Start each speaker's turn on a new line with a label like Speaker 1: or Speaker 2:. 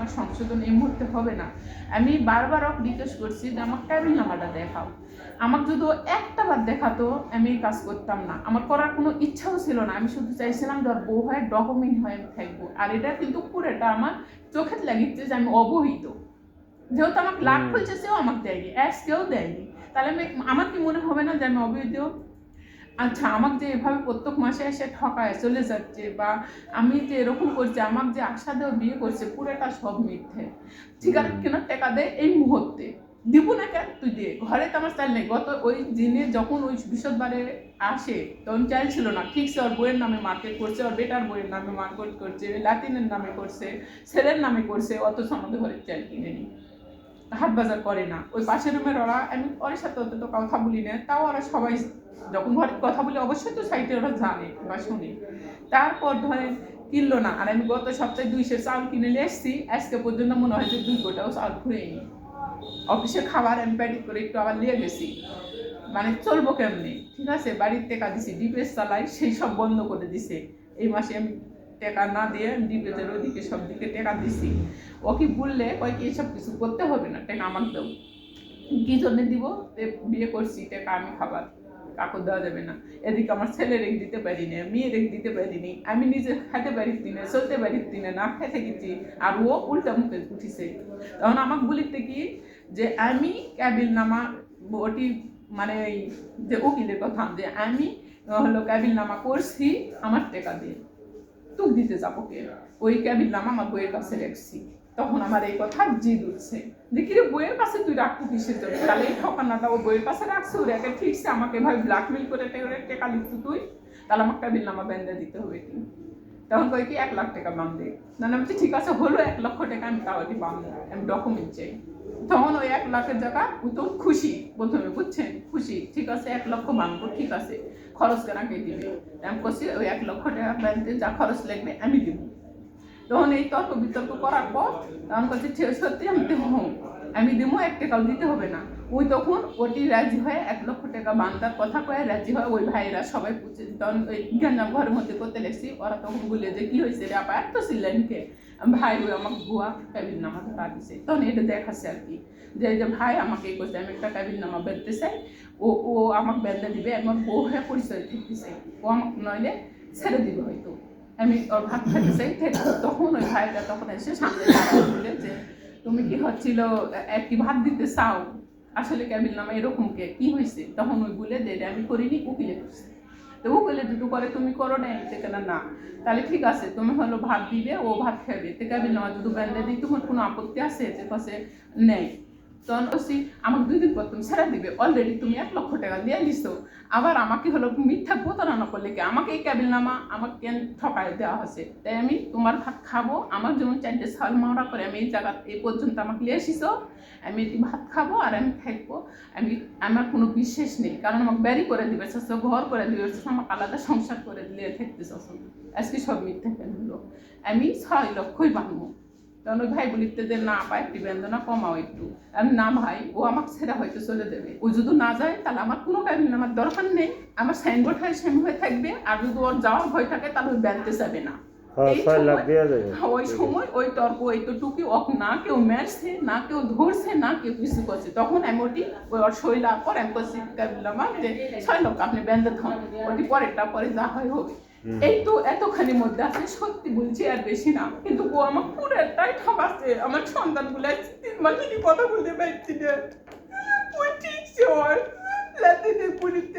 Speaker 1: আমার সংশোধন এই মুহূর্তে হবে না। আমি বারবার ওকে রিকোয়েস্ট করছি যে আমার কাবিলনামাটা দেখাও। আমাকে যদি ও একটা বার দেখাতো আমি এই কাজ করতাম না, আমার করার কোনো ইচ্ছাও ছিল না। আমি শুধু চাইছিলাম যে ওর বউ হয়ে ডকুমেন্ট হয়ে আমি থাকবো। আর এটা কিন্তু পুরোটা আমার চোখে লাগিচ্ছে যে আমি অবহিত, যেহেতু আমাকে লাভ খুলছে সেও আমাকে দেয়নি, কেউ দেয়নি, তাহলে আমার কি মনে হবে না যে আমি অবৈধ? আচ্ছা, আমাকে যে এভাবে প্রত্যেক মাসে এসে ঠকায় চলে যাচ্ছে, বা আমি যে এরকম করছি, আমাকে যে আশা দেওয়া বিয়ে করছে, পুরোটা সব মিথ্যে। সিগারেট কেনার টাকা দেয় এই মুহূর্তে, দিব না কেন, তুই দে, ঘরে তো আমার চাল নেই। গত ওই দিনে যখন ওই বিশদবারে আসে তখন চাল ছিল না, ঠিকছে ওর বইয়ের নামে মার্কেট করছে, ওর বেটার বইয়ের নামে মার্কেট করছে, লাতিনের নামে করছে, ছেলের নামে করছে, অথচ আমাদের ঘরের চাল কিনে নি, হাট বাজার করে না। ওই পাশের রুমের ওরা, আমি ওর সাথে অত তো কথা বলি না, তাও ওরা সবাই যখন ঘরে কথা বলি অবশ্যই তো সাইটে ওরা জানে বা শুনে। তারপর ধরেন কিনলো না, আর আমি গত সপ্তাহে 200 চাউল কিনে নিয়ে এসেছি, আজকে পর্যন্ত মনে হয় যে 2 গোটাও চাউল ঘুরেনি। অফিসের খাবার আমি প্যাকেট করে একটু আবার নিয়ে গেছি, মানে চলবো কেমনি, ঠিক আছে, বাড়ির টাকা দিছি, ডিপিএস চালাই, সেই সব বন্ধ করে দিছে। এই মাসে আমি টাকা না দিয়ে ডিপিএসের ওদিকে সব দিকে টাকা দিছি। ও কি বললে কয় কি এইসব কিছু করতে হবে না, টাকা আমাকে দেবো। কি জন্য দিব? বিয়ে করছি, টাকা আমি খাবার কাকু দেওয়া যাবে না। এদিকে আমার ছেলে রেখ দিতে পারিনি, মেয়ে রেখ দিতে পারিনি, আমি নিজে খেতে পারিতি না, চলতে পারিতি না, না খেতে গেছি, আর ও উল্টা মুখে উঠিছে। তখন আমাকে বলিতে কি যে আমি কাবিলনামা ওটি, মানে এই যে উকিলের কথা, যে আমি হলো কাবিলনামা করছি আমার টাকা দিয়ে, তুক দিতে যাবো কে? ওই কাবিলনামা আমার বইয়ের কাছে রাখছি। তখন আমার এই কথা জিদ উঠছে, দেখি রে বইয়ের কাছে তুই রাখবো কিসের জন্য? তাহলে এই ঠকানাটা ও বইয়ের কাছে রাখছে, ওর একে ঠিকছে আমাকে ভাই ব্ল্যাকমেল করে টাকা লিখতো তুই, তাহলে আমার কাবিলনামা বেঁধে দিতে হবে কি? তখন কই কি 1 লাখ টাকা বাঁধবে না? আমি বলছি ঠিক আছে, হলো 1 লক্ষ টাকা, আমি তাও বাঁধবো, আমি ডকুমেন্ট চাই। তখন ওই 1 লাখের জায়গা ও তো খুশি, প্রথমে বুঝছেন, খুশি, ঠিক আছে 1 লক্ষ বাঁধবো, ঠিক আছে, খরচ কেনা কে দিবে? আমি করছি ওই 1 লক্ষ টাকা বাঁধতে যা খরচ লাগবে আমি দিব। তখন এই তর্ক বিতর্ক করার পর তখন বলছে সত্যি আমি দেবো, আমি দেবো, 1 টাকাও দিতে হবে না। ওই তখন ওটি রাজি হয়ে 1 লক্ষ টাকা বান্ধার কথা কয়ে রাজি হয়। ওই ভাইরা সবাই পুছে, তখন ওই গঞ্জাম ঘরের মধ্যে করতে লেগছি, ওরা তখন বলে যে কি হয়েছে রে আপা এত সিলেনকে? ভাই ওই আমাকে ভুয়া কাবিলনামা ধরা দিছে। তখন এটা দেখাচ্ছে আর কি, যে এই যে ভাই আমাকে এই করছে, আমি একটা কাবিলনামা বেঁধতে চাই, ও ও আমাকে বেঁধে দিবে, আমার বউ হয়ে পরিচয় থাকতে চাই, ও আমাকে নইলে ছেড়ে দিবে হয়তো, আমি ওর ভাত খেতে চাই। তখন ওই ভাইটা তখন এসে সামনে বলে যে তুমি কি হচ্ছিল একটি ভাত দিতে চাও, আসলে কাবিলনামা এরকম কে কি হয়েছে? তখন ওই বলে যে আমি করিনি, উকিলে করছি। তো উকিলে দুটো করে তুমি করো না, কেন না? তাহলে ঠিক আছে, তুমি হলো ভাত দিবে, ও ভাত খাবে, তো কাবিলনামা যদি বেঁধে দিই তোমার কোনো আপত্তি আছে? যে কাছে নেই। তখন বলছি আমাকে 2 দিন পর তুমি ছেড়ে দিবে, অলরেডি তুমি 1 লক্ষ টাকা দিয়ে দিছো, আবার আমাকে হলো মিথ্যা প্রতারণা করলে কি? আমাকে এই কাবিলনামা আমাকে কেন ঠকায় দেওয়া হয়েছে? তাই আমি তোমার ভাত খাবো, আমার যেমন 4টে সাল মারা করে আমি এই জায়গা এই পর্যন্ত আমাকে নিয়ে এসেছো, আমি এটি ভাত খাবো আর আমি থাকবো, আমার কোনো বিশ্বাস নেই, কারণ আমাকে ব্যারি করে দিবে চাচ্ছ, ঘর করে দিবে চাচ্ছ, আমাকে আলাদা সংসার করে দিলে থাকতে চাচ্ছ, আজকে সব মিথ্যা কেন হলো? আমি 6 লক্ষই বাঁধবো। তখন ওই ভাই বলিতে যে না পায় একটি বেদনা কমাও একটু। আমি না ভাই, ও আমাকে ছেড়ে হয়তো চলে দেবে, ও যদি না যায় তাহলে আমার কোনো কাবিলনামার দরকার নেই, আমার সাইনবোর্ড হয়ে সেম হয়ে থাকবে, আর যদি ওর যাওয়ার ভয় থাকে তাহলে ওই বেঁধতে যাবে না। ওই সময় ওই তর্ক এইটুকু, না কেউ মারছে, না কেউ ধরছে, না কেউ কিছু করছে। তখন আমি ওটি ওই ওর শৈলার পর আমি করছি কাবিলনামা যে 6 লক্ষ আপনি বেঁধে থাকুন, ওটি পরেরটা পরে যা হয় হবে। এই তো এতখানির মধ্যে আছে, সত্যি বলছি আর বেশি না, কিন্তু ও আমার পুরোটাই ঠকাচ্ছে। আমার সন্তানগুলো 3 মাস কথা বলতে পারছি না, ওই ঠিক ওর লাতিতে পুলিতে